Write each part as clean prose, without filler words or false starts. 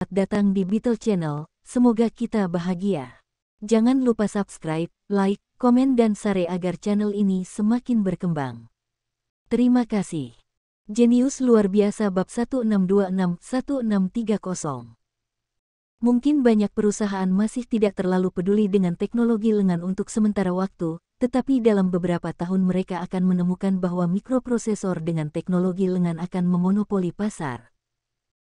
Selamat datang di Beetle Channel, semoga kita bahagia. Jangan lupa subscribe, like, komen dan share agar channel ini semakin berkembang. Terima kasih. Jenius luar biasa bab 1626-1630. Mungkin banyak perusahaan masih tidak terlalu peduli dengan teknologi lengan untuk sementara waktu, tetapi dalam beberapa tahun mereka akan menemukan bahwa mikroprosesor dengan teknologi lengan akan memonopoli pasar.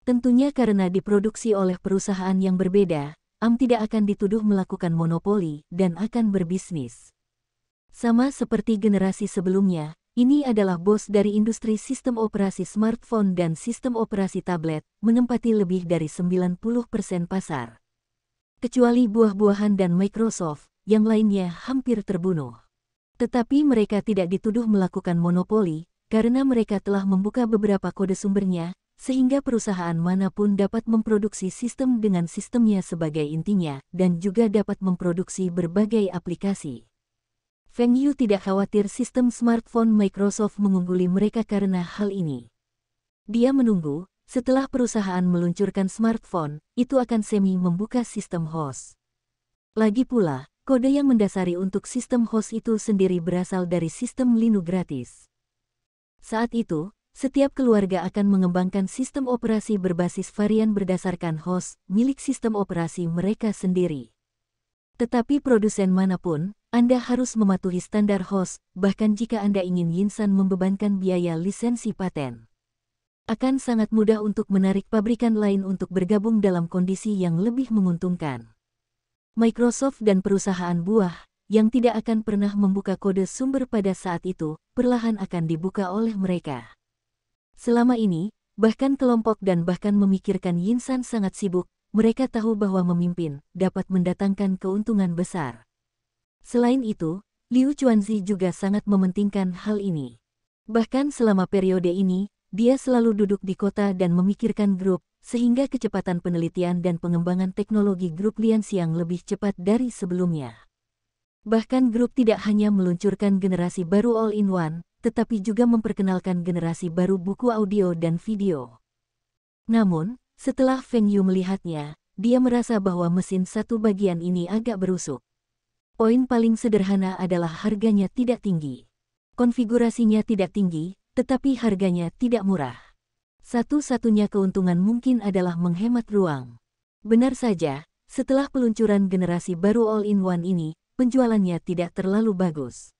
Tentunya karena diproduksi oleh perusahaan yang berbeda, tidak akan dituduh melakukan monopoli dan akan berbisnis. Sama seperti generasi sebelumnya, ini adalah bos dari industri sistem operasi smartphone dan sistem operasi tablet, menempati lebih dari 90% pasar. Kecuali buah-buahan dan Microsoft, yang lainnya hampir terbunuh. Tetapi mereka tidak dituduh melakukan monopoli, karena mereka telah membuka beberapa kode sumbernya, sehingga perusahaan manapun dapat memproduksi sistem dengan sistemnya sebagai intinya, dan juga dapat memproduksi berbagai aplikasi. Feng Yu tidak khawatir sistem smartphone Microsoft mengungguli mereka karena hal ini. Dia menunggu, setelah perusahaan meluncurkan smartphone, itu akan semi membuka sistem host. Lagi pula, kode yang mendasari untuk sistem host itu sendiri berasal dari sistem Linux gratis. Saat itu, setiap keluarga akan mengembangkan sistem operasi berbasis varian berdasarkan host milik sistem operasi mereka sendiri. Tetapi produsen manapun, Anda harus mematuhi standar host, bahkan jika Anda ingin Yinsan membebankan biaya lisensi paten. Akan sangat mudah untuk menarik pabrikan lain untuk bergabung dalam kondisi yang lebih menguntungkan. Microsoft dan perusahaan buah, yang tidak akan pernah membuka kode sumber pada saat itu, perlahan akan dibuka oleh mereka. Selama ini, bahkan kelompok dan bahkan memikirkan Yinsan sangat sibuk, mereka tahu bahwa memimpin dapat mendatangkan keuntungan besar. Selain itu, Liu Chuanzi juga sangat mementingkan hal ini. Bahkan selama periode ini, dia selalu duduk di kota dan memikirkan grup, sehingga kecepatan penelitian dan pengembangan teknologi grup Lianxiang lebih cepat dari sebelumnya. Bahkan grup tidak hanya meluncurkan generasi baru all-in-one, tetapi juga memperkenalkan generasi baru buku audio dan video. Namun, setelah Feng Yu melihatnya, dia merasa bahwa mesin satu bagian ini agak berusuk. Poin paling sederhana adalah harganya tidak tinggi. Konfigurasinya tidak tinggi, tetapi harganya tidak murah. Satu-satunya keuntungan mungkin adalah menghemat ruang. Benar saja, setelah peluncuran generasi baru all-in-one ini, penjualannya tidak terlalu bagus.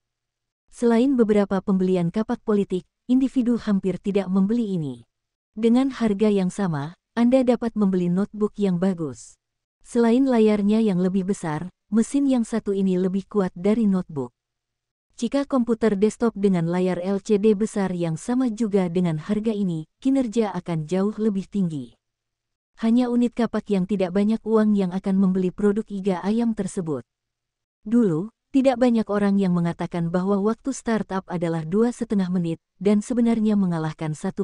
Selain beberapa pembelian kapak politik, individu hampir tidak membeli ini. Dengan harga yang sama, Anda dapat membeli notebook yang bagus. Selain layarnya yang lebih besar, mesin yang satu ini lebih kuat dari notebook. Jika komputer desktop dengan layar LCD besar yang sama juga dengan harga ini, kinerja akan jauh lebih tinggi. Hanya unit kapak yang tidak banyak uang yang akan membeli produk iga ayam tersebut. Dulu, tidak banyak orang yang mengatakan bahwa waktu startup adalah 2,5 menit, dan sebenarnya mengalahkan 1%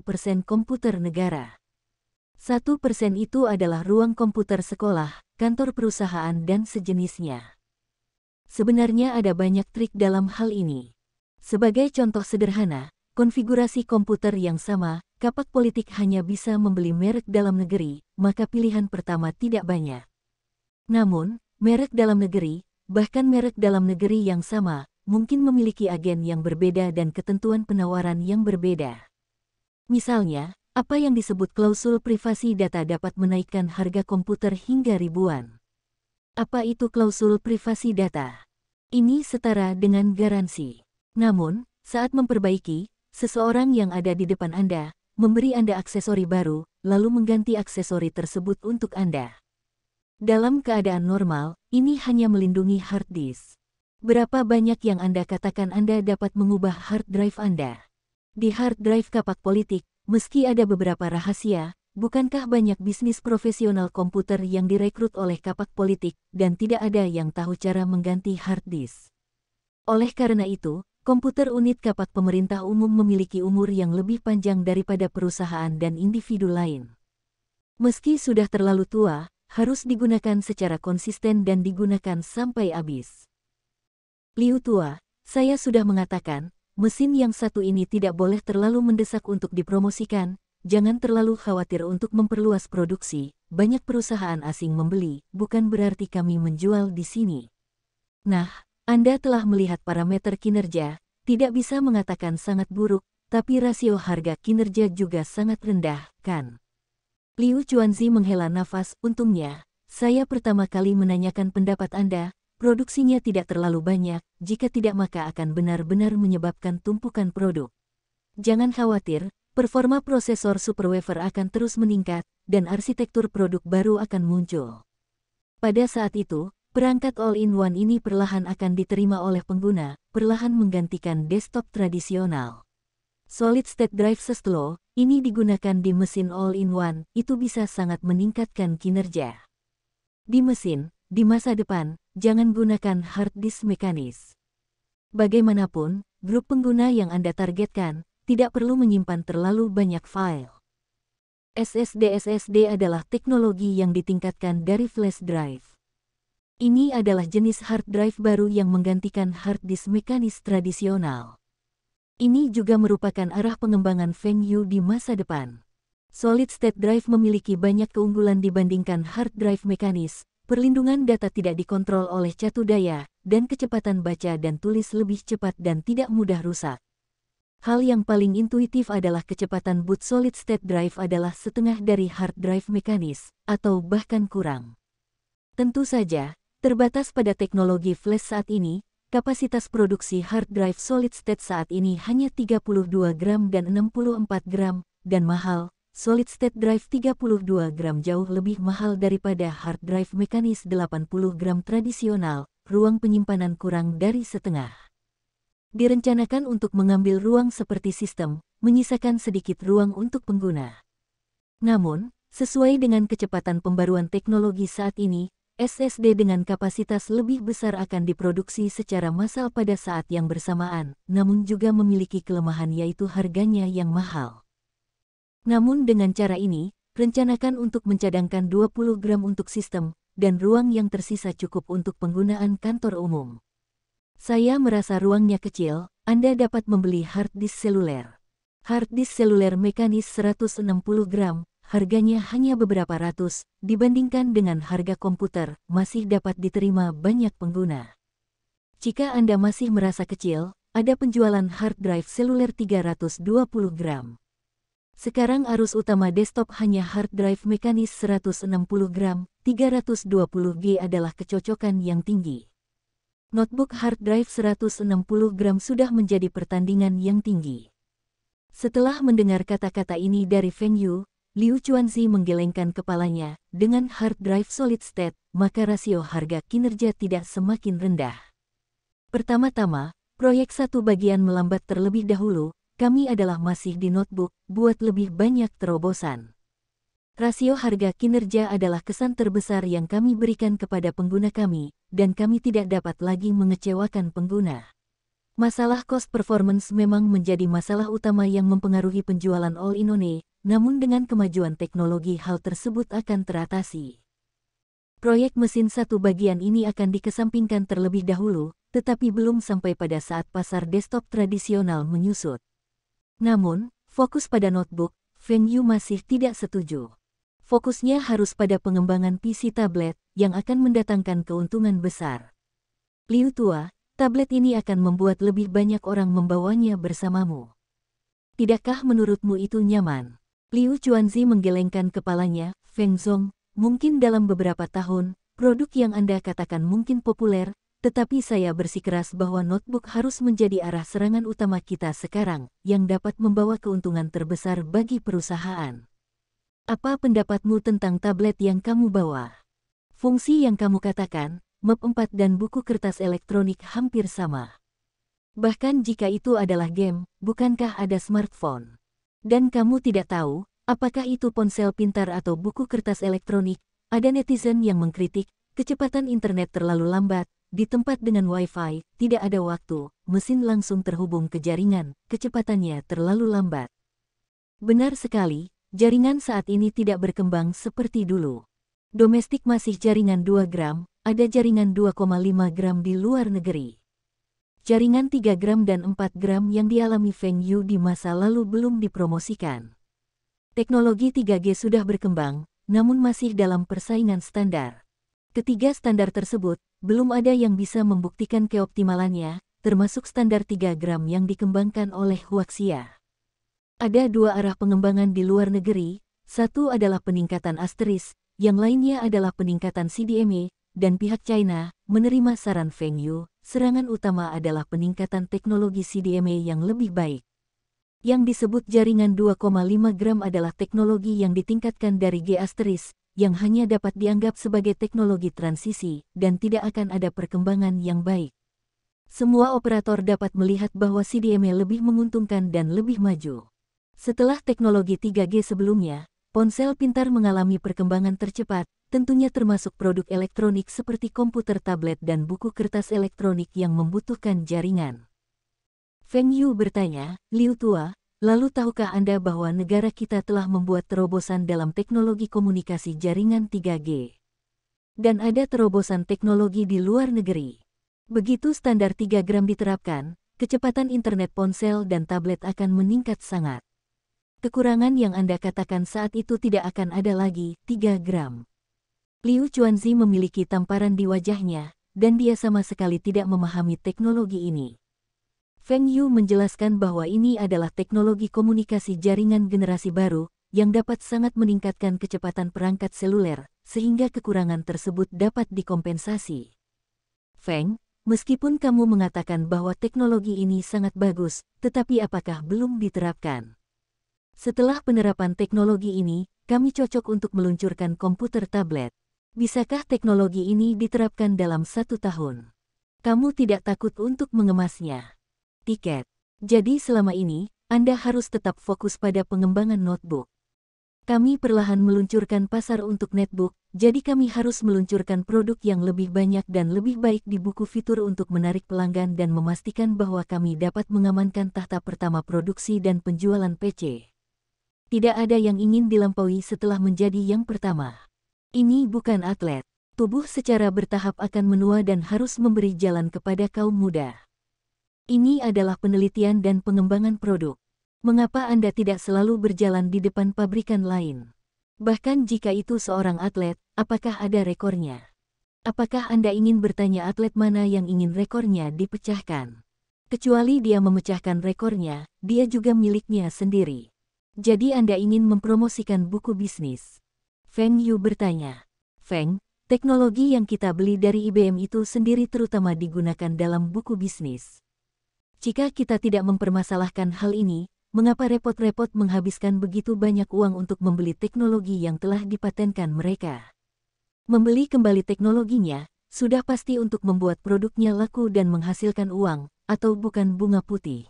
komputer negara. 1% itu adalah ruang komputer sekolah, kantor perusahaan dan sejenisnya. Sebenarnya ada banyak trik dalam hal ini. Sebagai contoh sederhana, konfigurasi komputer yang sama, kapak politik hanya bisa membeli merek dalam negeri, maka pilihan pertama tidak banyak. Namun, merek dalam negeri, bahkan merek dalam negeri yang sama, mungkin memiliki agen yang berbeda dan ketentuan penawaran yang berbeda. Misalnya, apa yang disebut klausul privasi data dapat menaikkan harga komputer hingga ribuan. Apa itu klausul privasi data? Ini setara dengan garansi. Namun, saat memperbaiki, seseorang yang ada di depan Anda, memberi Anda aksesori baru, lalu mengganti aksesori tersebut untuk Anda. Dalam keadaan normal, ini hanya melindungi hard disk. Berapa banyak yang Anda katakan Anda dapat mengubah hard drive Anda? Di hard drive kapak politik, meski ada beberapa rahasia, bukankah banyak bisnis profesional komputer yang direkrut oleh kapak politik, dan tidak ada yang tahu cara mengganti hard disk? Oleh karena itu, komputer unit kapak pemerintah umum memiliki umur yang lebih panjang daripada perusahaan dan individu lain. Meski sudah terlalu tua, harus digunakan secara konsisten dan digunakan sampai habis. Liu tua, saya sudah mengatakan, mesin yang satu ini tidak boleh terlalu mendesak untuk dipromosikan, jangan terlalu khawatir untuk memperluas produksi, banyak perusahaan asing membeli, bukan berarti kami menjual di sini. Nah, Anda telah melihat parameter kinerja, tidak bisa mengatakan sangat buruk, tapi rasio harga kinerja juga sangat rendah, kan? Liu Chuanzi menghela nafas, untungnya, saya pertama kali menanyakan pendapat Anda, produksinya tidak terlalu banyak, jika tidak maka akan benar-benar menyebabkan tumpukan produk. Jangan khawatir, performa prosesor superwafer akan terus meningkat, dan arsitektur produk baru akan muncul. Pada saat itu, perangkat all-in-one ini perlahan akan diterima oleh pengguna, perlahan menggantikan desktop tradisional. Solid State Drive Slow, ini digunakan di mesin all-in-one, itu bisa sangat meningkatkan kinerja. Di mesin, di masa depan, jangan gunakan hard disk mekanis. Bagaimanapun, grup pengguna yang Anda targetkan, tidak perlu menyimpan terlalu banyak file. SSD adalah teknologi yang ditingkatkan dari flash drive. Ini adalah jenis hard drive baru yang menggantikan hard disk mekanis tradisional. Ini juga merupakan arah pengembangan Feng Yu di masa depan. Solid State Drive memiliki banyak keunggulan dibandingkan hard drive mekanis, perlindungan data tidak dikontrol oleh catu daya, dan kecepatan baca dan tulis lebih cepat dan tidak mudah rusak. Hal yang paling intuitif adalah kecepatan boot Solid State Drive adalah setengah dari hard drive mekanis, atau bahkan kurang. Tentu saja, terbatas pada teknologi flash saat ini, kapasitas produksi hard drive solid state saat ini hanya 32 gram dan 64 gram, dan mahal. Solid state drive 32 gram jauh lebih mahal daripada hard drive mekanis 80 gram tradisional, ruang penyimpanan kurang dari setengah. Direncanakan untuk mengambil ruang seperti sistem, menyisakan sedikit ruang untuk pengguna. Namun, sesuai dengan kecepatan pembaruan teknologi saat ini, SSD dengan kapasitas lebih besar akan diproduksi secara massal pada saat yang bersamaan, namun juga memiliki kelemahan yaitu harganya yang mahal. Namun dengan cara ini, rencanakan untuk mencadangkan 20 gram untuk sistem, dan ruang yang tersisa cukup untuk penggunaan kantor umum. Saya merasa ruangnya kecil, Anda dapat membeli hard disk seluler. Hard disk seluler mekanis 160 gram, harganya hanya beberapa ratus, dibandingkan dengan harga komputer, masih dapat diterima banyak pengguna. Jika Anda masih merasa kecil, ada penjualan hard drive seluler 320 gram. Sekarang arus utama desktop hanya hard drive mekanis 160 gram, 320G adalah kecocokan yang tinggi. Notebook hard drive 160 gram sudah menjadi pertandingan yang tinggi. Setelah mendengar kata-kata ini dari Feng Yu, Liu Chuanzi menggelengkan kepalanya, dengan hard drive solid state, maka rasio harga kinerja tidak semakin rendah. Pertama-tama, proyek satu bagian melambat terlebih dahulu, kami adalah masih di notebook, buat lebih banyak terobosan. Rasio harga kinerja adalah kesan terbesar yang kami berikan kepada pengguna kami, dan kami tidak dapat lagi mengecewakan pengguna. Masalah cost performance memang menjadi masalah utama yang mempengaruhi penjualan all-in-one, namun dengan kemajuan teknologi hal tersebut akan teratasi. Proyek mesin satu bagian ini akan dikesampingkan terlebih dahulu, tetapi belum sampai pada saat pasar desktop tradisional menyusut. Namun, fokus pada notebook, Feng Yu masih tidak setuju. Fokusnya harus pada pengembangan PC tablet, yang akan mendatangkan keuntungan besar. Liu tua, tablet ini akan membuat lebih banyak orang membawanya bersamamu. Tidakkah menurutmu itu nyaman? Liu Chuanzi menggelengkan kepalanya, Feng Zong, mungkin dalam beberapa tahun, produk yang Anda katakan mungkin populer, tetapi saya bersikeras bahwa notebook harus menjadi arah serangan utama kita sekarang, yang dapat membawa keuntungan terbesar bagi perusahaan. Apa pendapatmu tentang tablet yang kamu bawa? Fungsi yang kamu katakan, Map 4 dan buku kertas elektronik hampir sama. Bahkan jika itu adalah game, bukankah ada smartphone? Dan kamu tidak tahu, apakah itu ponsel pintar atau buku kertas elektronik? Ada netizen yang mengkritik, kecepatan internet terlalu lambat, di tempat dengan Wi-Fi, tidak ada waktu, mesin langsung terhubung ke jaringan, kecepatannya terlalu lambat. Benar sekali, jaringan saat ini tidak berkembang seperti dulu. Domestik masih jaringan 2 gram, ada jaringan 2,5 gram di luar negeri. Jaringan 3 gram dan 4 gram yang dialami Feng Yu di masa lalu belum dipromosikan. Teknologi 3G sudah berkembang, namun masih dalam persaingan standar. Ketiga standar tersebut, belum ada yang bisa membuktikan keoptimalannya, termasuk standar 3 gram yang dikembangkan oleh Huaxia. Ada dua arah pengembangan di luar negeri, satu adalah peningkatan Asteris, yang lainnya adalah peningkatan CDMA, dan pihak China menerima saran Feng Yu, serangan utama adalah peningkatan teknologi CDMA yang lebih baik. Yang disebut jaringan 2,5 gram adalah teknologi yang ditingkatkan dari G Asteris, yang hanya dapat dianggap sebagai teknologi transisi, dan tidak akan ada perkembangan yang baik. Semua operator dapat melihat bahwa CDMA lebih menguntungkan dan lebih maju. Setelah teknologi 3G sebelumnya, ponsel pintar mengalami perkembangan tercepat, tentunya termasuk produk elektronik seperti komputer tablet dan buku kertas elektronik yang membutuhkan jaringan. Feng Yu bertanya, Liu Tua, lalu tahukah Anda bahwa negara kita telah membuat terobosan dalam teknologi komunikasi jaringan 3G? Dan ada terobosan teknologi di luar negeri. Begitu standar 3 gram diterapkan, kecepatan internet ponsel dan tablet akan meningkat sangat. Kekurangan yang Anda katakan saat itu tidak akan ada lagi, 3 gram. Liu Chuanzi memiliki tamparan di wajahnya, dan dia sama sekali tidak memahami teknologi ini. Feng Yu menjelaskan bahwa ini adalah teknologi komunikasi jaringan generasi baru, yang dapat sangat meningkatkan kecepatan perangkat seluler, sehingga kekurangan tersebut dapat dikompensasi. Feng, meskipun kamu mengatakan bahwa teknologi ini sangat bagus, tetapi apakah belum diterapkan? Setelah penerapan teknologi ini, kami cocok untuk meluncurkan komputer tablet. Bisakah teknologi ini diterapkan dalam 1 tahun? Kamu tidak takut untuk mengemasnya? Tiket. Jadi selama ini, Anda harus tetap fokus pada pengembangan notebook. Kami perlahan meluncurkan pasar untuk netbook, jadi kami harus meluncurkan produk yang lebih banyak dan lebih baik di buku fitur untuk menarik pelanggan dan memastikan bahwa kami dapat mengamankan tahta pertama produksi dan penjualan PC. Tidak ada yang ingin dilampaui setelah menjadi yang pertama. Ini bukan atlet. Tubuh secara bertahap akan menua dan harus memberi jalan kepada kaum muda. Ini adalah penelitian dan pengembangan produk. Mengapa Anda tidak selalu berjalan di depan pabrikan lain? Bahkan jika itu seorang atlet, apakah ada rekornya? Apakah Anda ingin bertanya atlet mana yang ingin rekornya dipecahkan? Kecuali dia memecahkan rekornya, dia juga miliknya sendiri. Jadi Anda ingin mempromosikan buku bisnis? Feng Yu bertanya. Feng, teknologi yang kita beli dari IBM itu sendiri terutama digunakan dalam buku bisnis. Jika kita tidak mempermasalahkan hal ini, mengapa repot-repot menghabiskan begitu banyak uang untuk membeli teknologi yang telah dipatenkan mereka? Membeli kembali teknologinya, sudah pasti untuk membuat produknya laku dan menghasilkan uang, atau bukan bunga putih.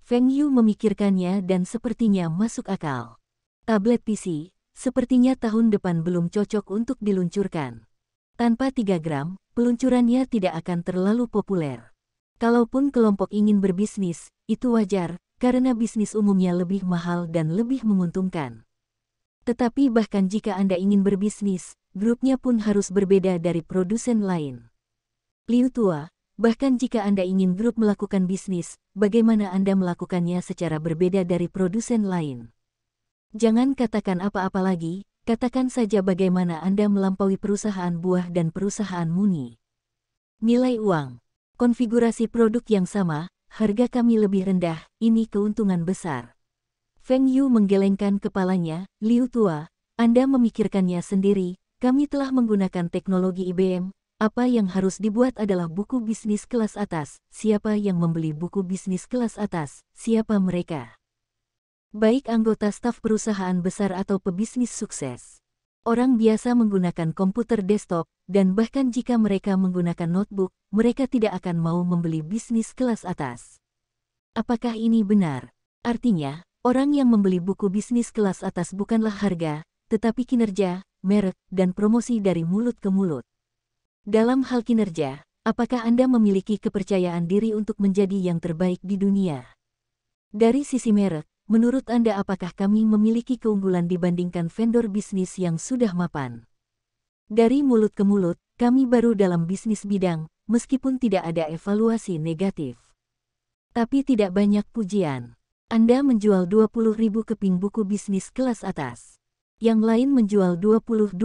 Feng Yu memikirkannya dan sepertinya masuk akal. Tablet PC, sepertinya tahun depan belum cocok untuk diluncurkan. Tanpa 3 gram, peluncurannya tidak akan terlalu populer. Kalaupun kelompok ingin berbisnis, itu wajar, karena bisnis umumnya lebih mahal dan lebih menguntungkan. Tetapi bahkan jika Anda ingin berbisnis, grupnya pun harus berbeda dari produsen lain. Liu Tua, bahkan jika Anda ingin grup melakukan bisnis, bagaimana Anda melakukannya secara berbeda dari produsen lain? Jangan katakan apa-apa lagi, katakan saja bagaimana Anda melampaui perusahaan buah dan perusahaan muni. Nilai uang. Konfigurasi produk yang sama, harga kami lebih rendah, ini keuntungan besar. Feng Yu menggelengkan kepalanya, Liu Tua, Anda memikirkannya sendiri, kami telah menggunakan teknologi IBM, apa yang harus dibuat adalah buku bisnis kelas atas, siapa yang membeli buku bisnis kelas atas, siapa mereka? Baik anggota staf perusahaan besar atau pebisnis sukses. Orang biasa menggunakan komputer desktop, dan bahkan jika mereka menggunakan notebook, mereka tidak akan mau membeli bisnis kelas atas. Apakah ini benar? Artinya, orang yang membeli buku bisnis kelas atas bukanlah harga, tetapi kinerja, merek, dan promosi dari mulut ke mulut. Dalam hal kinerja, apakah Anda memiliki kepercayaan diri untuk menjadi yang terbaik di dunia? Dari sisi merek, menurut Anda apakah kami memiliki keunggulan dibandingkan vendor bisnis yang sudah mapan? Dari mulut ke mulut, kami baru dalam bisnis bidang, meskipun tidak ada evaluasi negatif. Tapi tidak banyak pujian. Anda menjual 20.000 keping buku bisnis kelas atas. Yang lain menjual 22.000.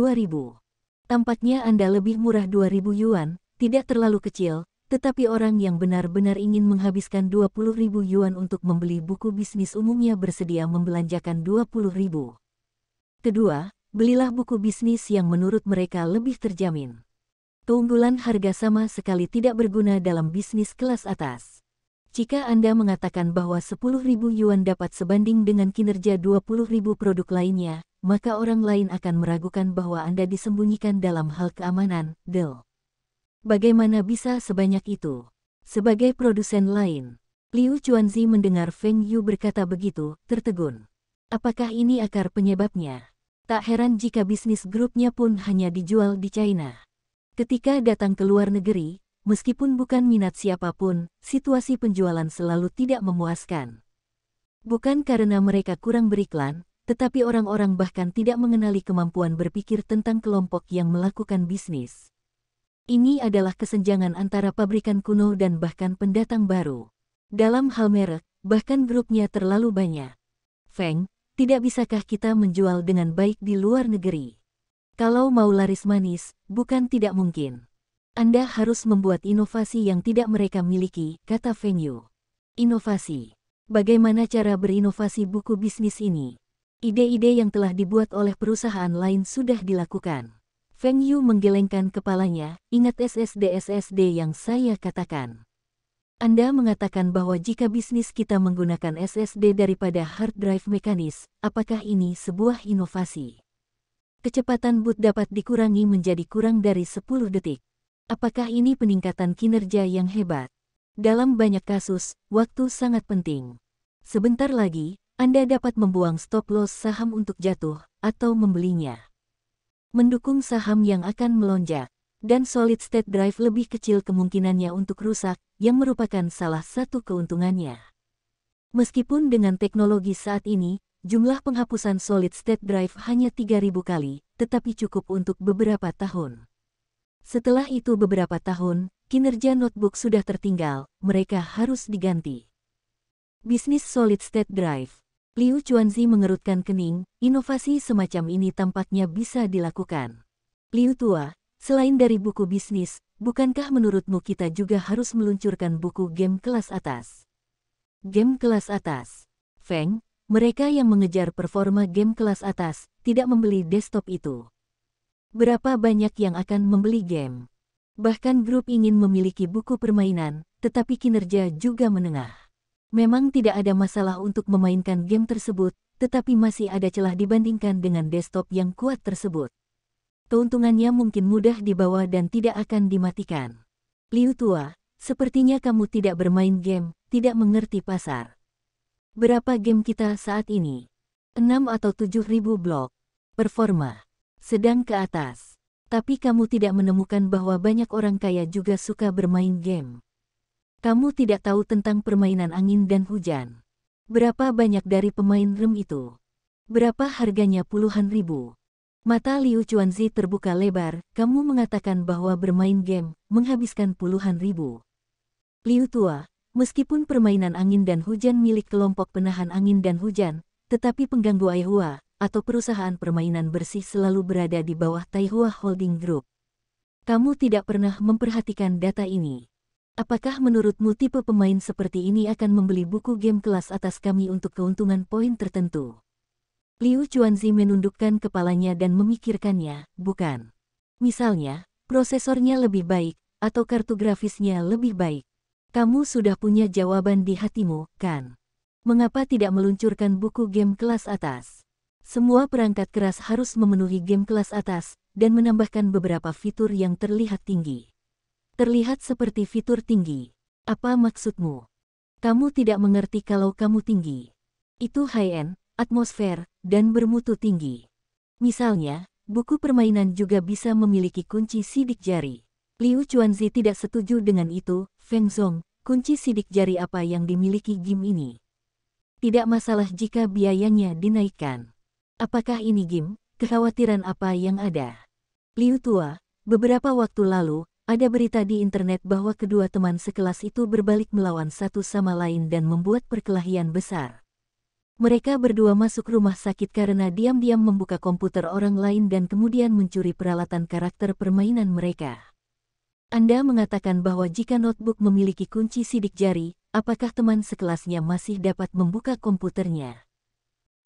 Tampaknya Anda lebih murah 2.000 yuan, tidak terlalu kecil, tetapi orang yang benar-benar ingin menghabiskan 20.000 yuan untuk membeli buku bisnis umumnya bersedia membelanjakan 20.000. Kedua, belilah buku bisnis yang menurut mereka lebih terjamin. Keunggulan harga sama sekali tidak berguna dalam bisnis kelas atas. Jika Anda mengatakan bahwa 10.000 yuan dapat sebanding dengan kinerja 20.000 produk lainnya, maka orang lain akan meragukan bahwa Anda disembunyikan dalam hal keamanan, deal. Bagaimana bisa sebanyak itu? Sebagai produsen lain, Liu Chuanzi mendengar Feng Yu berkata begitu, tertegun. Apakah ini akar penyebabnya? Tak heran jika bisnis grupnya pun hanya dijual di China. Ketika datang ke luar negeri, meskipun bukan minat siapapun, situasi penjualan selalu tidak memuaskan. Bukan karena mereka kurang beriklan, tetapi orang-orang bahkan tidak mengenali kemampuan berpikir tentang kelompok yang melakukan bisnis. Ini adalah kesenjangan antara pabrikan kuno dan bahkan pendatang baru. Dalam hal merek, bahkan grupnya terlalu banyak. Feng, tidak bisakah kita menjual dengan baik di luar negeri? Kalau mau laris manis, bukan tidak mungkin. Anda harus membuat inovasi yang tidak mereka miliki, kata Feng Yu. Inovasi. Bagaimana cara berinovasi buku bisnis ini? Ide-ide yang telah dibuat oleh perusahaan lain sudah dilakukan. Feng Yu menggelengkan kepalanya, ingat SSD-SSD yang saya katakan. Anda mengatakan bahwa jika bisnis kita menggunakan SSD daripada hard drive mekanis, apakah ini sebuah inovasi? Kecepatan boot dapat dikurangi menjadi kurang dari 10 detik. Apakah ini peningkatan kinerja yang hebat? Dalam banyak kasus, waktu sangat penting. Sebentar lagi, Anda dapat membuang stop loss saham untuk jatuh, atau membelinya. Mendukung saham yang akan melonjak, dan solid state drive lebih kecil kemungkinannya untuk rusak, yang merupakan salah satu keuntungannya. Meskipun dengan teknologi saat ini, jumlah penghapusan solid state drive hanya 3.000 kali, tetapi cukup untuk beberapa tahun. Setelah itu beberapa tahun, kinerja notebook sudah tertinggal, mereka harus diganti. Bisnis solid state drive. Liu Chuanzi mengerutkan kening, inovasi semacam ini tampaknya bisa dilakukan. Liu Tua, selain dari buku bisnis, bukankah menurutmu kita juga harus meluncurkan buku game kelas atas? Game kelas atas. Feng, mereka yang mengejar performa game kelas atas, tidak membeli desktop itu. Berapa banyak yang akan membeli game? Bahkan grup ingin memiliki buku permainan, tetapi kinerja juga menengah. Memang tidak ada masalah untuk memainkan game tersebut, tetapi masih ada celah dibandingkan dengan desktop yang kuat tersebut. Keuntungannya mungkin mudah dibawa dan tidak akan dimatikan. Liu Tua, sepertinya kamu tidak bermain game, tidak mengerti pasar. Berapa game kita saat ini? 6 atau 7.000 blok. Performa sedang ke atas. Tapi kamu tidak menemukan bahwa banyak orang kaya juga suka bermain game. Kamu tidak tahu tentang permainan angin dan hujan. Berapa banyak dari pemain rem itu? Berapa harganya puluhan ribu? Mata Liu Chuanzi terbuka lebar, kamu mengatakan bahwa bermain game menghabiskan puluhan ribu. Liu Tua, meskipun permainan angin dan hujan milik kelompok penahan angin dan hujan, tetapi pengganggu Aihua, atau perusahaan permainan bersih selalu berada di bawah Taihua Holding Group. Kamu tidak pernah memperhatikan data ini. Apakah menurutmu tipe pemain seperti ini akan membeli buku game kelas atas kami untuk keuntungan poin tertentu? Liu Chuanzi menundukkan kepalanya dan memikirkannya, bukan. Misalnya, prosesornya lebih baik, atau kartu grafisnya lebih baik. Kamu sudah punya jawaban di hatimu, kan? Mengapa tidak meluncurkan buku game kelas atas? Semua perangkat keras harus memenuhi game kelas atas, dan menambahkan beberapa fitur yang terlihat tinggi. Terlihat seperti fitur tinggi. Apa maksudmu? Kamu tidak mengerti kalau kamu tinggi. Itu high-end, atmosfer, dan bermutu tinggi. Misalnya, buku permainan juga bisa memiliki kunci sidik jari. Liu Chuanzi tidak setuju dengan itu. Feng Zong, kunci sidik jari apa yang dimiliki game ini? Tidak masalah jika biayanya dinaikkan. Apakah ini game? Kekhawatiran apa yang ada? Liu Tua, beberapa waktu lalu, ada berita di internet bahwa kedua teman sekelas itu berbalik melawan satu sama lain dan membuat perkelahian besar. Mereka berdua masuk rumah sakit karena diam-diam membuka komputer orang lain dan kemudian mencuri peralatan karakter permainan mereka. Anda mengatakan bahwa jika notebook memiliki kunci sidik jari, apakah teman sekelasnya masih dapat membuka komputernya?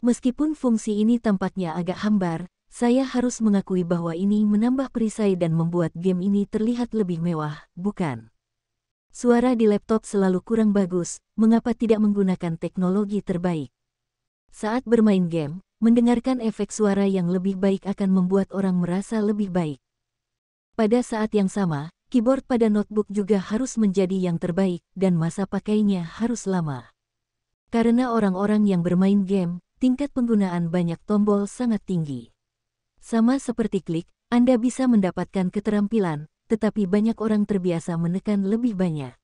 Meskipun fungsi ini tampaknya agak hambar, saya harus mengakui bahwa ini menambah perisai dan membuat game ini terlihat lebih mewah, bukan? Suara di laptop selalu kurang bagus, mengapa tidak menggunakan teknologi terbaik? Saat bermain game, mendengarkan efek suara yang lebih baik akan membuat orang merasa lebih baik. Pada saat yang sama, keyboard pada notebook juga harus menjadi yang terbaik dan masa pakainya harus lama. Karena orang-orang yang bermain game, tingkat penggunaan banyak tombol sangat tinggi. Sama seperti klik, Anda bisa mendapatkan keterampilan, tetapi banyak orang terbiasa menekan lebih banyak.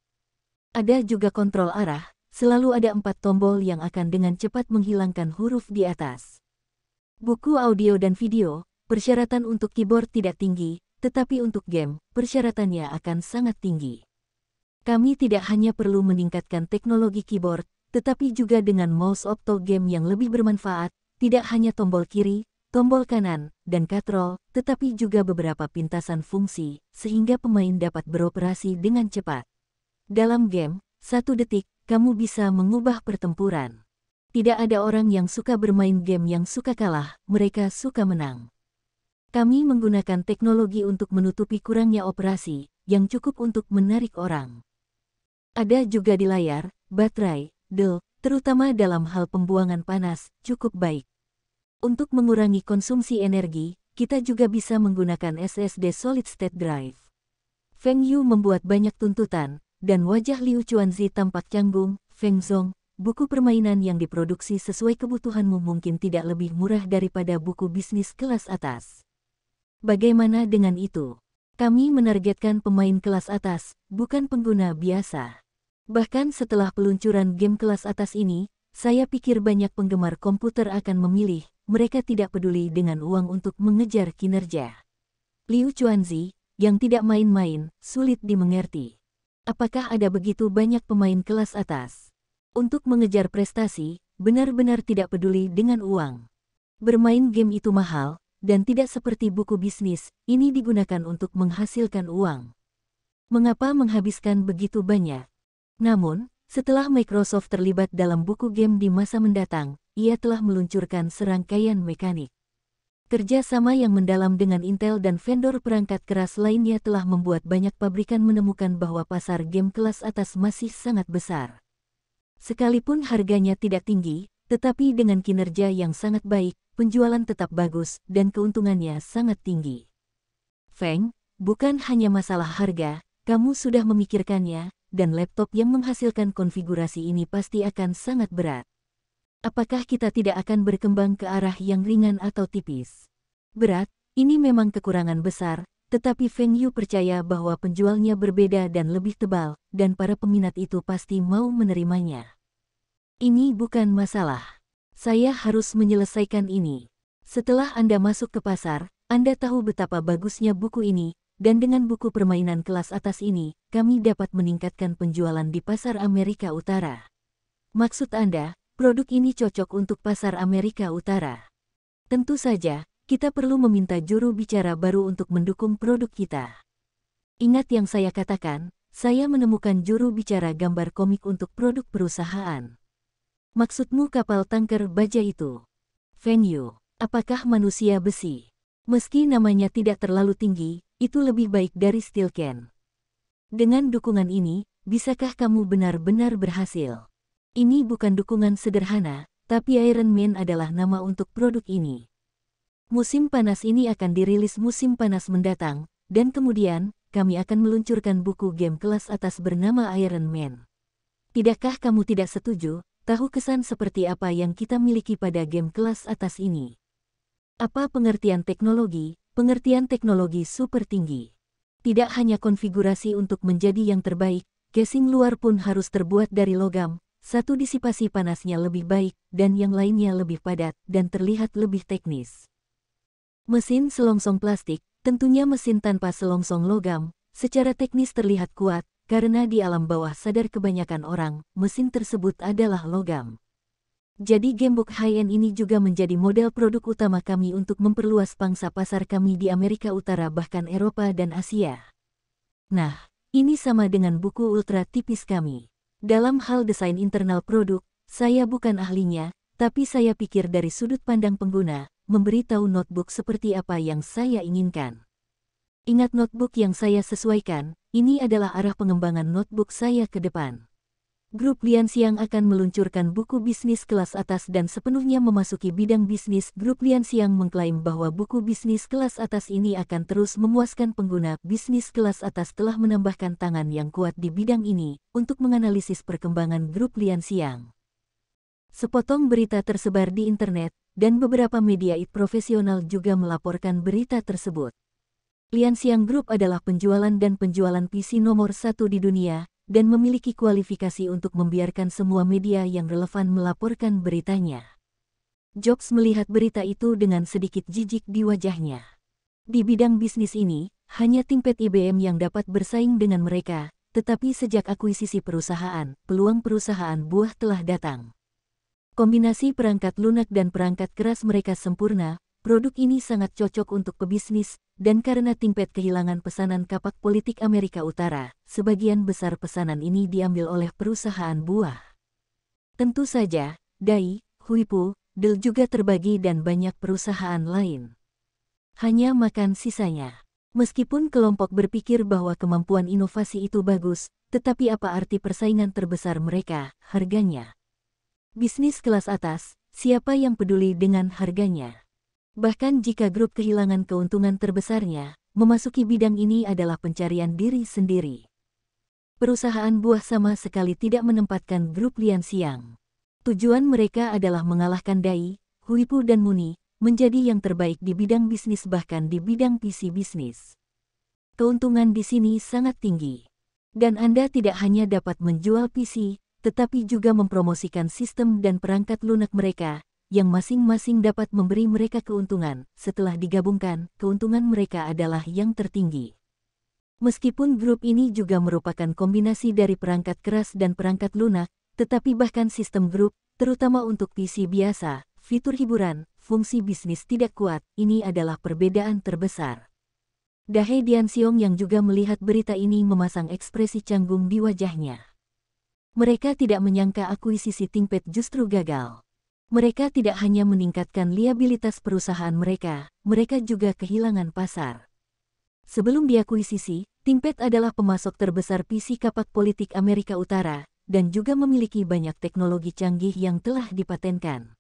Ada juga kontrol arah. Selalu ada 4 tombol yang akan dengan cepat menghilangkan huruf di atas. Buku audio dan video, persyaratan untuk keyboard tidak tinggi, tetapi untuk game, persyaratannya akan sangat tinggi. Kami tidak hanya perlu meningkatkan teknologi keyboard, tetapi juga dengan mouse octo game yang lebih bermanfaat, tidak hanya tombol kiri, tombol kanan, dan katrol, tetapi juga beberapa pintasan fungsi, sehingga pemain dapat beroperasi dengan cepat. Dalam game, 1 detik, kamu bisa mengubah pertempuran. Tidak ada orang yang suka bermain game yang suka kalah, mereka suka menang. Kami menggunakan teknologi untuk menutupi kurangnya operasi, yang cukup untuk menarik orang. Ada juga di layar, baterai, terutama dalam hal pembuangan panas, cukup baik. Untuk mengurangi konsumsi energi, kita juga bisa menggunakan SSD Solid State Drive. Feng Yu membuat banyak tuntutan, dan wajah Liu Chuanzi tampak canggung. Feng Zong, buku permainan yang diproduksi sesuai kebutuhanmu mungkin tidak lebih murah daripada buku bisnis kelas atas. Bagaimana dengan itu? Kami menargetkan pemain kelas atas, bukan pengguna biasa. Bahkan setelah peluncuran game kelas atas ini, saya pikir banyak penggemar komputer akan memilih, mereka tidak peduli dengan uang untuk mengejar kinerja. Liu Chuanzi, yang tidak main-main, sulit dimengerti. Apakah ada begitu banyak pemain kelas atas? Untuk mengejar prestasi, benar-benar tidak peduli dengan uang. Bermain game itu mahal, dan tidak seperti buku bisnis, ini digunakan untuk menghasilkan uang. Mengapa menghabiskan begitu banyak? Namun, setelah Microsoft terlibat dalam buku game di masa mendatang, ia telah meluncurkan serangkaian mekanik. Kerja sama yang mendalam dengan Intel dan vendor perangkat keras lainnya telah membuat banyak pabrikan menemukan bahwa pasar game kelas atas masih sangat besar. Sekalipun harganya tidak tinggi, tetapi dengan kinerja yang sangat baik, penjualan tetap bagus, dan keuntungannya sangat tinggi. Feng, bukan hanya masalah harga, kamu sudah memikirkannya, dan laptop yang menghasilkan konfigurasi ini pasti akan sangat berat. Apakah kita tidak akan berkembang ke arah yang ringan atau tipis? Berat, ini memang kekurangan besar, tetapi Feng Yu percaya bahwa penjualnya berbeda dan lebih tebal, dan para peminat itu pasti mau menerimanya. Ini bukan masalah. Saya harus menyelesaikan ini. Setelah Anda masuk ke pasar, Anda tahu betapa bagusnya buku ini, dan dengan buku permainan kelas atas ini, kami dapat meningkatkan penjualan di pasar Amerika Utara. Maksud Anda, produk ini cocok untuk pasar Amerika Utara. Tentu saja, kita perlu meminta juru bicara baru untuk mendukung produk kita. Ingat yang saya katakan, saya menemukan juru bicara gambar komik untuk produk perusahaan. Maksudmu kapal tanker baja itu? Feng Yu, apakah manusia besi? Meski namanya tidak terlalu tinggi, itu lebih baik dari steel can. Dengan dukungan ini, bisakah kamu benar-benar berhasil? Ini bukan dukungan sederhana, tapi Iron Man adalah nama untuk produk ini. Musim panas ini akan dirilis musim panas mendatang, dan kemudian, kami akan meluncurkan buku game kelas atas bernama Iron Man. Tidakkah kamu tidak setuju? Tahu kesan seperti apa yang kita miliki pada game kelas atas ini? Apa pengertian teknologi? Pengertian teknologi super tinggi. Tidak hanya konfigurasi untuk menjadi yang terbaik, casing luar pun harus terbuat dari logam. Satu disipasi panasnya lebih baik, dan yang lainnya lebih padat, dan terlihat lebih teknis. Mesin selongsong plastik, tentunya mesin tanpa selongsong logam, secara teknis terlihat kuat, karena di alam bawah sadar kebanyakan orang, mesin tersebut adalah logam. Jadi gamebook high-end ini juga menjadi model produk utama kami untuk memperluas pangsa pasar kami di Amerika Utara bahkan Eropa dan Asia. Nah, ini sama dengan buku ultra tipis kami. Dalam hal desain internal produk, saya bukan ahlinya, tapi saya pikir dari sudut pandang pengguna, memberitahu notebook seperti apa yang saya inginkan. Ingat notebook yang saya sesuaikan, ini adalah arah pengembangan notebook saya ke depan. Grup Lianxiang akan meluncurkan buku bisnis kelas atas dan sepenuhnya memasuki bidang bisnis. Grup Lianxiang mengklaim bahwa buku bisnis kelas atas ini akan terus memuaskan pengguna bisnis kelas atas telah menambahkan tangan yang kuat di bidang ini untuk menganalisis perkembangan grup Lianxiang. Sepotong berita tersebar di internet, dan beberapa media profesional juga melaporkan berita tersebut. Lianxiang Group adalah penjualan dan penjualan PC nomor 1 di dunia, dan memiliki kualifikasi untuk membiarkan semua media yang relevan melaporkan beritanya. Jobs melihat berita itu dengan sedikit jijik di wajahnya. Di bidang bisnis ini, hanya ThinkPad IBM yang dapat bersaing dengan mereka, tetapi sejak akuisisi perusahaan, peluang perusahaan buah telah datang. Kombinasi perangkat lunak dan perangkat keras mereka sempurna. Produk ini sangat cocok untuk pebisnis, dan karena ThinkPad kehilangan pesanan kapak politik Amerika Utara, sebagian besar pesanan ini diambil oleh perusahaan buah. Tentu saja, Dai, Huipu, Dell juga terbagi dan banyak perusahaan lain. Hanya makan sisanya. Meskipun kelompok berpikir bahwa kemampuan inovasi itu bagus, tetapi apa arti persaingan terbesar mereka, harganya? Bisnis kelas atas, siapa yang peduli dengan harganya? Bahkan jika grup kehilangan keuntungan terbesarnya, memasuki bidang ini adalah pencarian diri sendiri. Perusahaan buah sama sekali tidak menempatkan grup Lianxiang. Tujuan mereka adalah mengalahkan Dai, Huipu dan Muni, menjadi yang terbaik di bidang bisnis bahkan di bidang PC bisnis. Keuntungan di sini sangat tinggi. Dan Anda tidak hanya dapat menjual PC, tetapi juga mempromosikan sistem dan perangkat lunak mereka, yang masing-masing dapat memberi mereka keuntungan. Setelah digabungkan, keuntungan mereka adalah yang tertinggi. Meskipun grup ini juga merupakan kombinasi dari perangkat keras dan perangkat lunak, tetapi bahkan sistem grup, terutama untuk PC biasa, fitur hiburan, fungsi bisnis tidak kuat, ini adalah perbedaan terbesar. Dahe Dianxiong yang juga melihat berita ini memasang ekspresi canggung di wajahnya. Mereka tidak menyangka akuisisi ThinkPad justru gagal. Mereka tidak hanya meningkatkan liabilitas perusahaan mereka juga kehilangan pasar. Sebelum diakuisisi, ThinkPad adalah pemasok terbesar PC kapak politik Amerika Utara, dan juga memiliki banyak teknologi canggih yang telah dipatenkan.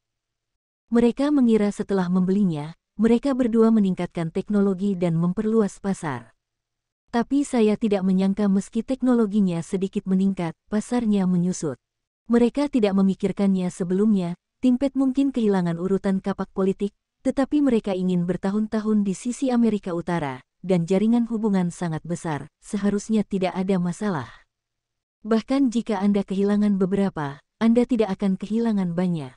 Mereka mengira setelah membelinya, mereka berdua meningkatkan teknologi dan memperluas pasar. Tapi saya tidak menyangka meski teknologinya sedikit meningkat, pasarnya menyusut. Mereka tidak memikirkannya sebelumnya. ThinkPad mungkin kehilangan urutan kapak politik, tetapi mereka ingin bertahun-tahun di sisi Amerika Utara, dan jaringan hubungan sangat besar, seharusnya tidak ada masalah. Bahkan jika Anda kehilangan beberapa, Anda tidak akan kehilangan banyak.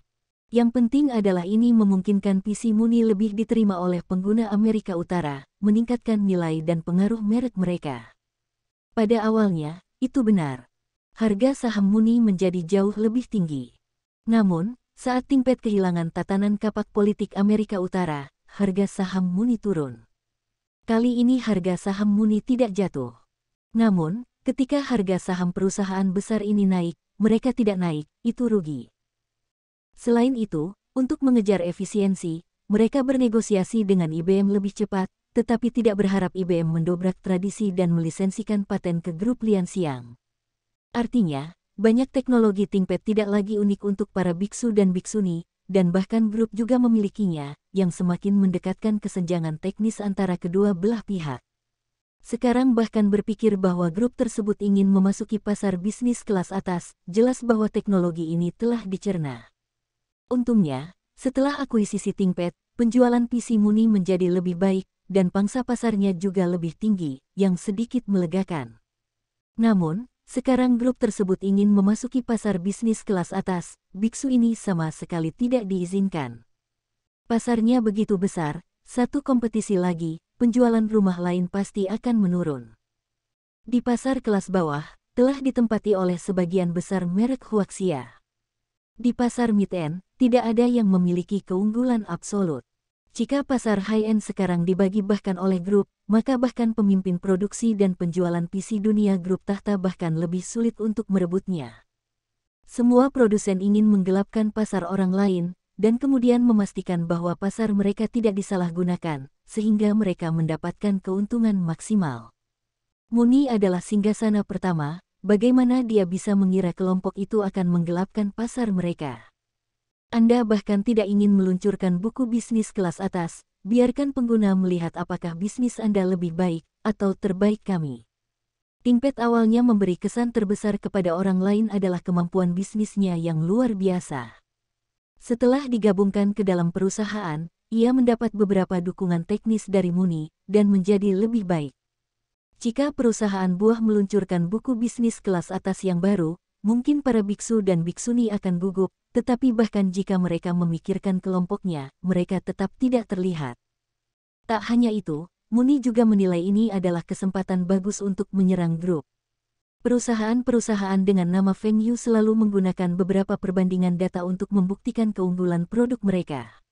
Yang penting adalah ini memungkinkan PC Muni lebih diterima oleh pengguna Amerika Utara, meningkatkan nilai dan pengaruh merek mereka. Pada awalnya, itu benar. Harga saham Muni menjadi jauh lebih tinggi. Namun, saat ThinkPad kehilangan tatanan kapak politik Amerika Utara, harga saham Muni turun. Kali ini harga saham Muni tidak jatuh. Namun, ketika harga saham perusahaan besar ini naik, mereka tidak naik, itu rugi. Selain itu, untuk mengejar efisiensi, mereka bernegosiasi dengan IBM lebih cepat, tetapi tidak berharap IBM mendobrak tradisi dan melisensikan paten ke grup Lianxiang. Artinya, banyak teknologi ThinkPad tidak lagi unik untuk para biksu dan biksuni, dan bahkan grup juga memilikinya, yang semakin mendekatkan kesenjangan teknis antara kedua belah pihak. Sekarang bahkan berpikir bahwa grup tersebut ingin memasuki pasar bisnis kelas atas, jelas bahwa teknologi ini telah dicerna. Untungnya, setelah akuisisi ThinkPad, penjualan PC Muni menjadi lebih baik, dan pangsa pasarnya juga lebih tinggi, yang sedikit melegakan. Namun, sekarang grup tersebut ingin memasuki pasar bisnis kelas atas, biksu ini sama sekali tidak diizinkan. Pasarnya begitu besar, satu kompetisi lagi, penjualan rumah lain pasti akan menurun. Di pasar kelas bawah, telah ditempati oleh sebagian besar merek Huaxia. Di pasar mid-end, tidak ada yang memiliki keunggulan absolut. Jika pasar high-end sekarang dibagi bahkan oleh grup, maka bahkan pemimpin produksi dan penjualan PC dunia grup tahta bahkan lebih sulit untuk merebutnya. Semua produsen ingin menggelapkan pasar orang lain, dan kemudian memastikan bahwa pasar mereka tidak disalahgunakan, sehingga mereka mendapatkan keuntungan maksimal. Muni adalah singgasana pertama, bagaimana dia bisa mengira kelompok itu akan menggelapkan pasar mereka. Anda bahkan tidak ingin meluncurkan buku bisnis kelas atas, biarkan pengguna melihat apakah bisnis Anda lebih baik atau terbaik kami. ThinkPad awalnya memberi kesan terbesar kepada orang lain adalah kemampuan bisnisnya yang luar biasa. Setelah digabungkan ke dalam perusahaan, ia mendapat beberapa dukungan teknis dari Muni dan menjadi lebih baik. Jika perusahaan buah meluncurkan buku bisnis kelas atas yang baru, mungkin para biksu dan biksuni akan gugup, tetapi bahkan jika mereka memikirkan kelompoknya, mereka tetap tidak terlihat. Tak hanya itu, Muni juga menilai ini adalah kesempatan bagus untuk menyerang grup. Perusahaan-perusahaan dengan nama Feng Yu selalu menggunakan beberapa perbandingan data untuk membuktikan keunggulan produk mereka.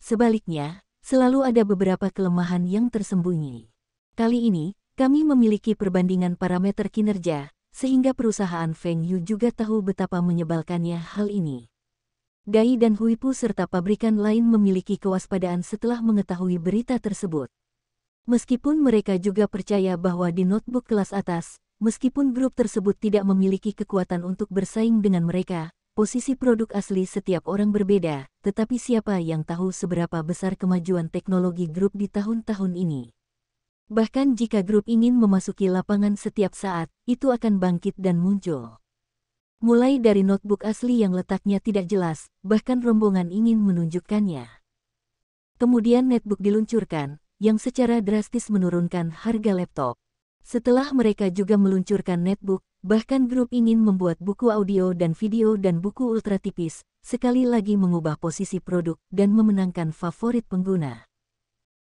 Sebaliknya, selalu ada beberapa kelemahan yang tersembunyi. Kali ini, kami memiliki perbandingan parameter kinerja, sehingga perusahaan Feng Yu juga tahu betapa menyebalkannya hal ini. Dai dan Huipu serta pabrikan lain memiliki kewaspadaan setelah mengetahui berita tersebut. Meskipun mereka juga percaya bahwa di notebook kelas atas, meskipun grup tersebut tidak memiliki kekuatan untuk bersaing dengan mereka, posisi produk asli setiap orang berbeda, tetapi siapa yang tahu seberapa besar kemajuan teknologi grup di tahun-tahun ini. Bahkan jika grup ingin memasuki lapangan setiap saat, itu akan bangkit dan muncul. Mulai dari notebook asli yang letaknya tidak jelas, bahkan rombongan ingin menunjukkannya. Kemudian netbook diluncurkan, yang secara drastis menurunkan harga laptop. Setelah mereka juga meluncurkan netbook, bahkan grup ingin membuat buku audio dan video dan buku ultra tipis, sekali lagi mengubah posisi produk dan memenangkan favorit pengguna.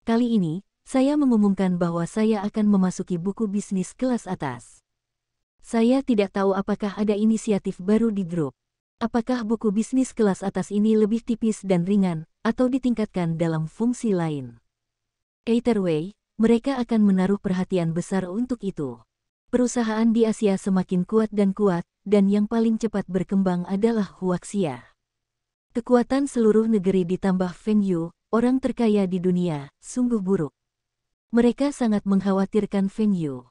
Kali ini, saya mengumumkan bahwa saya akan memasuki buku bisnis kelas atas. Saya tidak tahu apakah ada inisiatif baru di grup. Apakah buku bisnis kelas atas ini lebih tipis dan ringan, atau ditingkatkan dalam fungsi lain? Either way, mereka akan menaruh perhatian besar untuk itu. Perusahaan di Asia semakin kuat, dan yang paling cepat berkembang adalah Huaxia. Kekuatan seluruh negeri ditambah Feng Yu, orang terkaya di dunia, sungguh buruk. Mereka sangat mengkhawatirkan Feng Yu.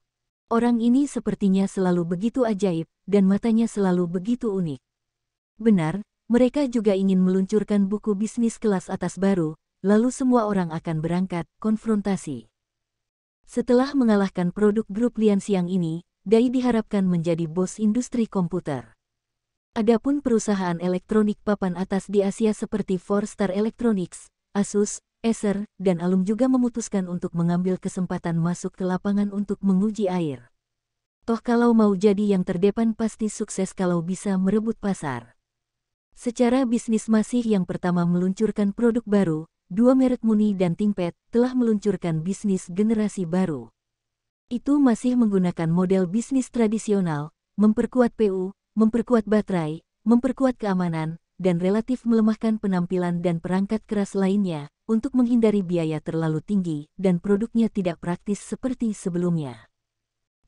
Orang ini sepertinya selalu begitu ajaib, dan matanya selalu begitu unik. Benar, mereka juga ingin meluncurkan buku bisnis kelas atas baru, lalu semua orang akan berangkat konfrontasi. Setelah mengalahkan produk grup Lian Xiang ini, Dai diharapkan menjadi bos industri komputer. Adapun perusahaan elektronik papan atas di Asia seperti Four Star Electronics, Asus, Acer, dan Alum juga memutuskan untuk mengambil kesempatan masuk ke lapangan untuk menguji air. Toh kalau mau jadi yang terdepan pasti sukses kalau bisa merebut pasar. Secara bisnis masih yang pertama meluncurkan produk baru, dua merek Muni dan ThinkPad telah meluncurkan bisnis generasi baru. Itu masih menggunakan model bisnis tradisional, memperkuat PU, memperkuat baterai, memperkuat keamanan, dan relatif melemahkan penampilan dan perangkat keras lainnya, untuk menghindari biaya terlalu tinggi dan produknya tidak praktis seperti sebelumnya.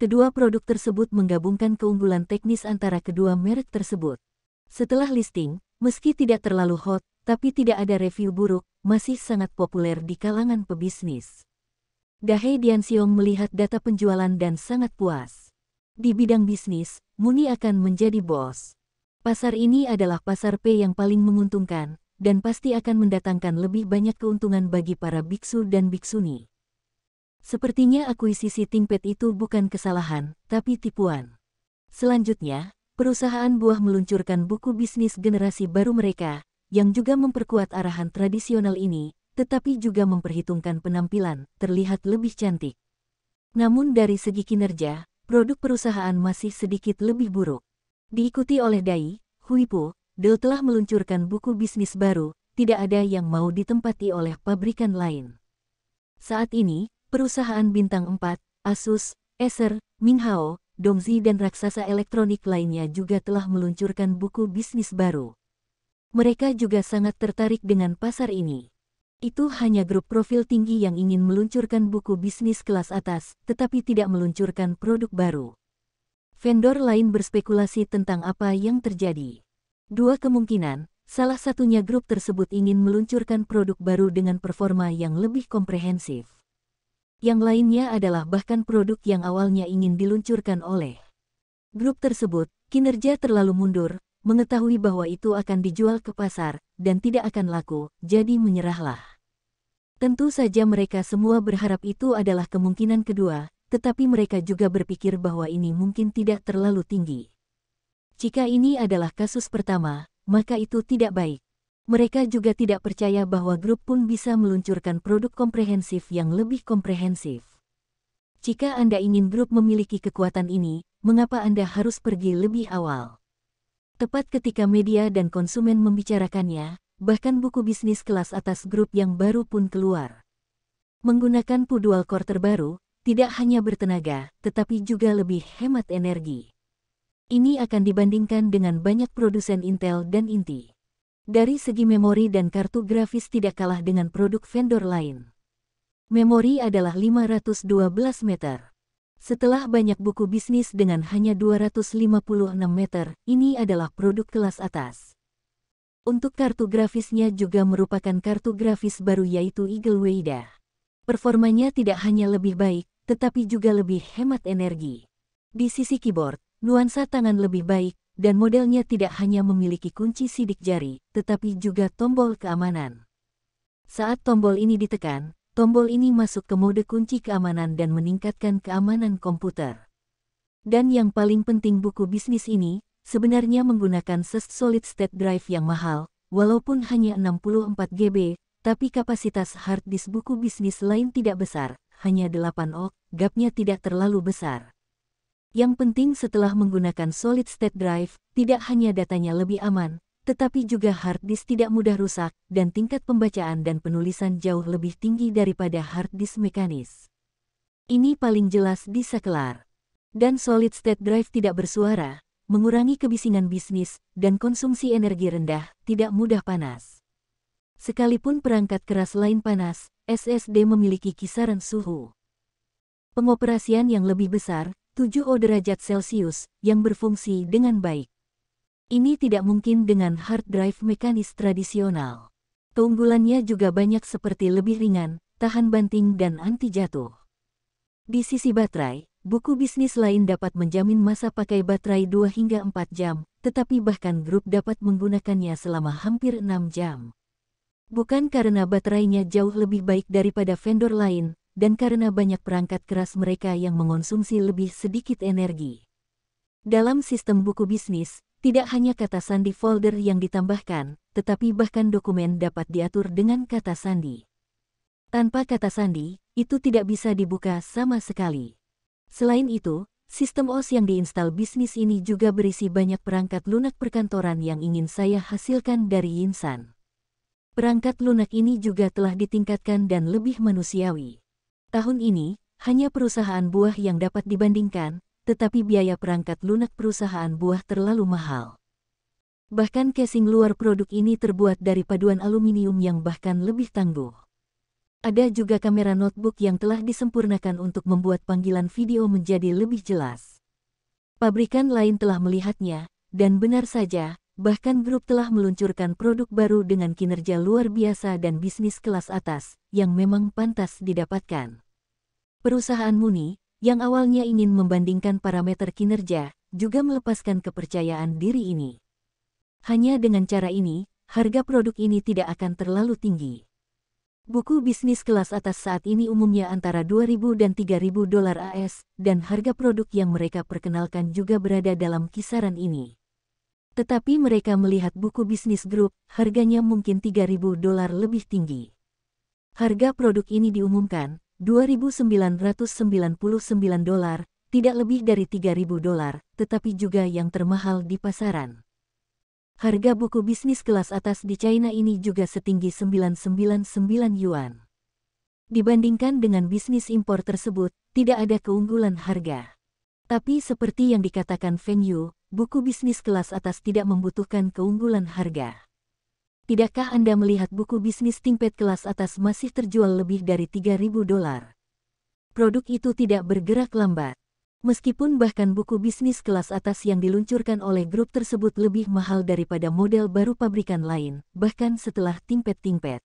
Kedua produk tersebut menggabungkan keunggulan teknis antara kedua merek tersebut. Setelah listing, meski tidak terlalu hot, tapi tidak ada review buruk, masih sangat populer di kalangan pebisnis. Dahe Dianxiong melihat data penjualan dan sangat puas. Di bidang bisnis, Muni akan menjadi bos. Pasar ini adalah pasar P yang paling menguntungkan, dan pasti akan mendatangkan lebih banyak keuntungan bagi para biksu dan biksuni. Sepertinya akuisisi ThinkPad itu bukan kesalahan, tapi tipuan. Selanjutnya, perusahaan buah meluncurkan buku bisnis generasi baru mereka, yang juga memperkuat arahan tradisional ini, tetapi juga memperhitungkan penampilan, terlihat lebih cantik. Namun dari segi kinerja, produk perusahaan masih sedikit lebih buruk. Diikuti oleh Dai, Huipu, Dell telah meluncurkan buku bisnis baru, tidak ada yang mau ditempati oleh pabrikan lain. Saat ini, perusahaan bintang 4, Asus, Acer, Minhao, Dongzi dan raksasa elektronik lainnya juga telah meluncurkan buku bisnis baru. Mereka juga sangat tertarik dengan pasar ini. Itu hanya grup profil tinggi yang ingin meluncurkan buku bisnis kelas atas, tetapi tidak meluncurkan produk baru. Vendor lain berspekulasi tentang apa yang terjadi. Dua kemungkinan, salah satunya grup tersebut ingin meluncurkan produk baru dengan performa yang lebih komprehensif. Yang lainnya adalah bahkan produk yang awalnya ingin diluncurkan oleh grup tersebut, kinerja terlalu mundur, mengetahui bahwa itu akan dijual ke pasar, dan tidak akan laku, jadi menyerahlah. Tentu saja mereka semua berharap itu adalah kemungkinan kedua, tetapi mereka juga berpikir bahwa ini mungkin tidak terlalu tinggi. Jika ini adalah kasus pertama, maka itu tidak baik. Mereka juga tidak percaya bahwa grup pun bisa meluncurkan produk komprehensif yang lebih komprehensif. Jika Anda ingin grup memiliki kekuatan ini, mengapa Anda harus pergi lebih awal? Tepat ketika media dan konsumen membicarakannya, bahkan buku bisnis kelas atas grup yang baru pun keluar. Menggunakan dual core terbaru, tidak hanya bertenaga, tetapi juga lebih hemat energi. Ini akan dibandingkan dengan banyak produsen Intel dan Inti. Dari segi memori dan kartu grafis tidak kalah dengan produk vendor lain. Memori adalah 512 meter. Setelah banyak buku bisnis dengan hanya 256 meter, ini adalah produk kelas atas. Untuk kartu grafisnya juga merupakan kartu grafis baru yaitu Eagle Weda. Performanya tidak hanya lebih baik, tetapi juga lebih hemat energi. Di sisi keyboard, nuansa tangan lebih baik, dan modelnya tidak hanya memiliki kunci sidik jari, tetapi juga tombol keamanan. Saat tombol ini ditekan, tombol ini masuk ke mode kunci keamanan dan meningkatkan keamanan komputer. Dan yang paling penting buku bisnis ini, sebenarnya menggunakan solid state drive yang mahal, walaupun hanya 64 GB, tapi kapasitas hard disk buku bisnis lain tidak besar, hanya 8 OK, gapnya tidak terlalu besar. Yang penting setelah menggunakan solid state drive, tidak hanya datanya lebih aman, tetapi juga hard disk tidak mudah rusak, dan tingkat pembacaan dan penulisan jauh lebih tinggi daripada hard disk mekanis. Ini paling jelas di saklar. Dan solid state drive tidak bersuara, mengurangi kebisingan bisnis, dan konsumsi energi rendah, tidak mudah panas. Sekalipun perangkat keras lain panas, SSD memiliki kisaran suhu pengoperasian yang lebih besar, 70 derajat Celcius, yang berfungsi dengan baik. Ini tidak mungkin dengan hard drive mekanis tradisional. Keunggulannya juga banyak seperti lebih ringan, tahan banting dan anti jatuh. Di sisi baterai, buku bisnis lain dapat menjamin masa pakai baterai 2 hingga 4 jam, tetapi bahkan grup dapat menggunakannya selama hampir 6 jam. Bukan karena baterainya jauh lebih baik daripada vendor lain, dan karena banyak perangkat keras mereka yang mengonsumsi lebih sedikit energi. Dalam sistem buku bisnis, tidak hanya kata sandi folder yang ditambahkan, tetapi bahkan dokumen dapat diatur dengan kata sandi. Tanpa kata sandi, itu tidak bisa dibuka sama sekali. Selain itu, sistem OS yang diinstal bisnis ini juga berisi banyak perangkat lunak perkantoran yang ingin saya hasilkan dari Yinsan. Perangkat lunak ini juga telah ditingkatkan dan lebih manusiawi. Tahun ini, hanya perusahaan buah yang dapat dibandingkan, tetapi biaya perangkat lunak perusahaan buah terlalu mahal. Bahkan casing luar produk ini terbuat dari paduan aluminium yang bahkan lebih tangguh. Ada juga kamera notebook yang telah disempurnakan untuk membuat panggilan video menjadi lebih jelas. Pabrikan lain telah melihatnya, dan benar saja, bahkan grup telah meluncurkan produk baru dengan kinerja luar biasa dan bisnis kelas atas, yang memang pantas didapatkan. Perusahaan Muni, yang awalnya ingin membandingkan parameter kinerja, juga melepaskan kepercayaan diri ini. Hanya dengan cara ini, harga produk ini tidak akan terlalu tinggi. Buku bisnis kelas atas saat ini umumnya antara $2.000 dan $3.000 AS, dan harga produk yang mereka perkenalkan juga berada dalam kisaran ini. Tetapi mereka melihat buku bisnis grup, harganya mungkin $3.000 lebih tinggi. Harga produk ini diumumkan, $2.999, tidak lebih dari $3.000, tetapi juga yang termahal di pasaran. Harga buku bisnis kelas atas di China ini juga setinggi 999 yuan. Dibandingkan dengan bisnis impor tersebut, tidak ada keunggulan harga. Tapi seperti yang dikatakan Feng Yu, buku bisnis kelas atas tidak membutuhkan keunggulan harga. Tidakkah Anda melihat buku bisnis ThinkPad kelas atas masih terjual lebih dari $3.000? Produk itu tidak bergerak lambat. Meskipun bahkan buku bisnis kelas atas yang diluncurkan oleh grup tersebut lebih mahal daripada model baru pabrikan lain, bahkan setelah ThinkPad.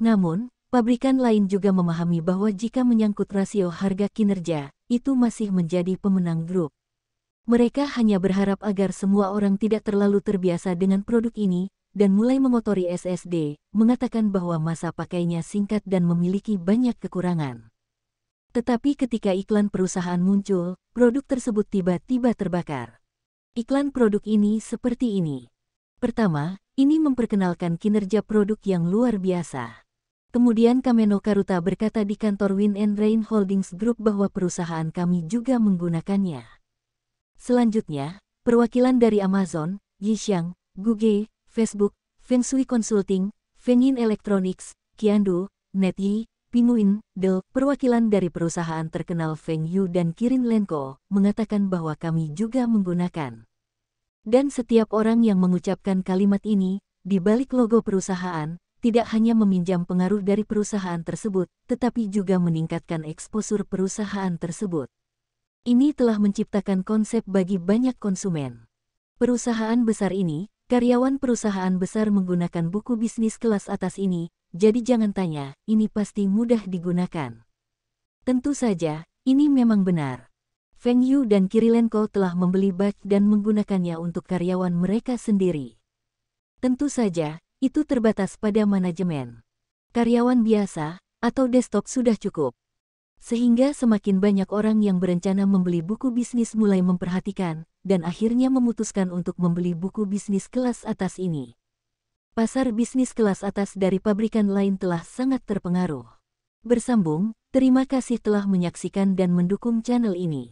Namun, pabrikan lain juga memahami bahwa jika menyangkut rasio harga kinerja, itu masih menjadi pemenang grup. Mereka hanya berharap agar semua orang tidak terlalu terbiasa dengan produk ini, dan mulai mengotori SSD, mengatakan bahwa masa pakainya singkat dan memiliki banyak kekurangan. Tetapi ketika iklan perusahaan muncul, produk tersebut tiba-tiba terbakar. Iklan produk ini seperti ini. Pertama, ini memperkenalkan kinerja produk yang luar biasa. Kemudian Kameno Karuta berkata di kantor Wind and Rain Holdings Group bahwa perusahaan kami juga menggunakannya. Selanjutnya, perwakilan dari Amazon, Yixing, Google, Facebook, Feng Shui Consulting, Fengyin Electronics, Qiandu, NetEase, Pinguin, Dell, perwakilan dari perusahaan terkenal Feng Yu dan Kirin Lenko, mengatakan bahwa kami juga menggunakan. Dan setiap orang yang mengucapkan kalimat ini, di balik logo perusahaan, tidak hanya meminjam pengaruh dari perusahaan tersebut, tetapi juga meningkatkan eksposur perusahaan tersebut. Ini telah menciptakan konsep bagi banyak konsumen. Perusahaan besar ini, karyawan perusahaan besar menggunakan buku bisnis kelas atas ini, jadi jangan tanya, ini pasti mudah digunakan. Tentu saja, ini memang benar. Feng Yu dan Kirilenko telah membeli batch dan menggunakannya untuk karyawan mereka sendiri. Tentu saja, itu terbatas pada manajemen. Karyawan biasa, atau desktop sudah cukup. Sehingga semakin banyak orang yang berencana membeli buku bisnis mulai memperhatikan, dan akhirnya memutuskan untuk membeli buku bisnis kelas atas ini. Pasar bisnis kelas atas dari pabrikan lain telah sangat terpengaruh. Bersambung, terima kasih telah menyaksikan dan mendukung channel ini.